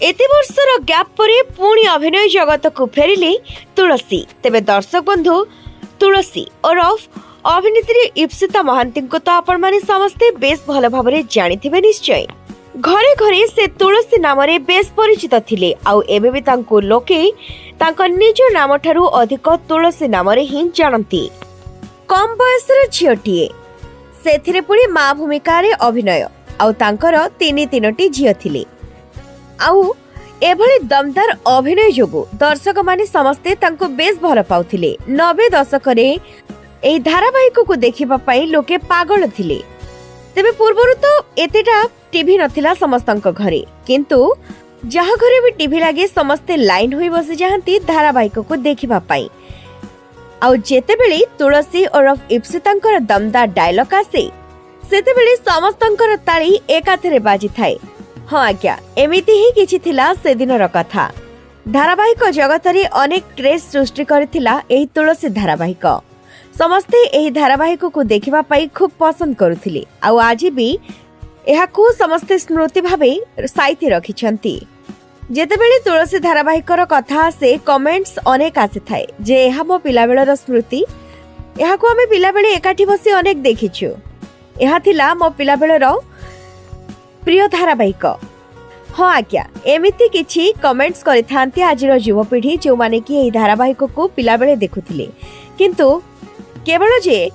एते वर्षर गैप परे पुणी अभिनय जगत को फेरिले तुलसी। तेबे दर्शक बंधु, तुलसी ओरफ अभिनेत्री इप्सिता महांती को तो आपण माने समस्ते बेस भल भाबरे जानिथिबे निश्चय। घरे घरे से तुलसी नाम रे बेस परिचित थिले। आउ एबे भी तांको लोके तांको निज नाम ठारू अधिक तुलसी नाम रे ही जानती। कम बयसर झियोटीए, सेथिरे पुणी मां भूमिका रे अभिनय। आउ तांकर तीनोटी झियो थिले। आउ एभली दमदार अभिनय जोगु दर्शक माने समस्ते तांको बेस भल पाउथिले। 90 दशक रे एही धारावाहिक को देखिबा पई लोके पागल थिले। तेबे पूर्वरु तो एतेटा टीवी नथिला समस्तक घरे, किंतु जहा घरे भी टीवी लागे समस्ते लाइन होई बसी जाहंती धारावाहिक को देखिबा पई। आउ जेतेबेले तुलसी ओरफ इप्सितांकर दमदार डायलॉग आसे, सेतेबेले समस्तंकर ताली एकाथरे बाजी थाए। हाँ आज्ञा, एमिति ही किछि थिला से दिनर कथा। धारावाहिक जगत रे अनेक क्रेज सृष्टि करथिला एही तुलसी धारावाहिक। समस्ते एही धारावाहिक को देखिबा पई खूब पसंद करुथिले। आउ आज भी एहाकू समस्ते स्मृति भाबे साइति रखिछंती। जेतेबेले तुलसी धारावाहिकर कथा से कमेंट्स अनेक आसी थाए जे एहा मो पिलाबेलर स्मृति, एहाकू आमे पिलाबेले एकाठी बसी अनेक देखिछु। एहा थिला मो पिलाबेलर प्रिय धारावाहिक। हाँ आज्ञा, एमिति किछि कमेंट्स करिथांती आजिर युवपीढ़ी जो माने कि एही धारावाहिक को पिलाबेले देखुथिले, किंतु केवल जे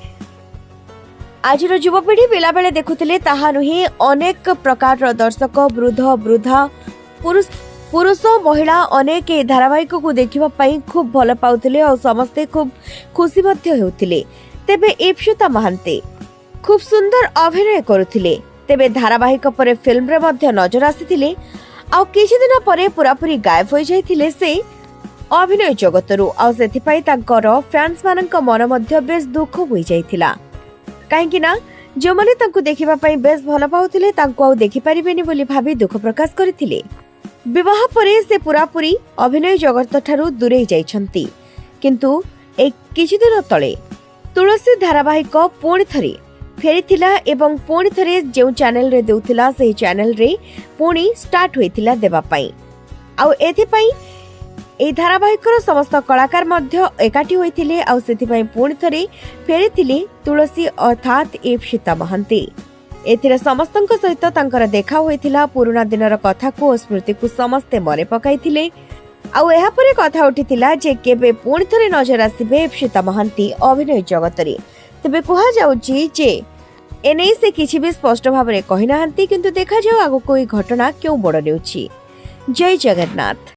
आजिर युवपीढ़ी पिलाबेले देखुथिले ताहा नुहे। अनेक प्रकार दर्शक वृद्ध वृद्धा पुरुष महिला अनेक ए धारावाहिक को देखिबा पई खूब भल पाउथिले और समस्ते खूब खुशी मध्य हेउथिले। तेबे इप्सिता महांती खूब सुंदर अभिनय करुथिले। तेबे धारावाहिक परे फिल्म रे मध्य नजर आसीथिले। आउ किछि दिन परे पूरापूरी गायब होई जाइथिले से अभिनय जगतरू। आउ सेथिपाई तांकर फैंस मानक मन मध्य बेस दुख होई जाइथिला। काहेकि ना जो माने तांको देखिबा पई बेस भल पाउथिले तांको आउ देखि परिबेनी बोली भाबी दुख प्रकाश करथिले। विवाह परे से पूरापूरी अभिनय जगत ठारू दूरे जाइछंती, किंतु एक किछि दिन तळे तुलसी धारावाहिक पुणी थरे फेरिथिला एवं पुणी थरे जो चैनल रे देउथिला से चैनल रे पुणी स्टार्ट होइथिला देबा पई। आउ एथि पई ए धारावाहिकर समस्त कलाकार मध्य एकाठी होइथिले। आउ सेथि पई पुणी थरे फेरिथिले तुलसी अर्थात इप्सिता महांती। एथिरे समस्तंक सहित तांकर देखा होइथिला। पुराना दिनर कथा को स्मृति को समस्ते मने पकाइथिले। आउ एहा परे कथा उठिथिला जे केबे पुणी थरे नजर आसीबे इप्सिता महांती अभिनय जगत रे। तेबे कहा जाउची जे एने से किछि भी स्पष्ट भाबरे कहि नाहंती, किंतु देखा जाउ आगो कोई घटना क्यों बड़ नेउची। जय जगन्नाथ।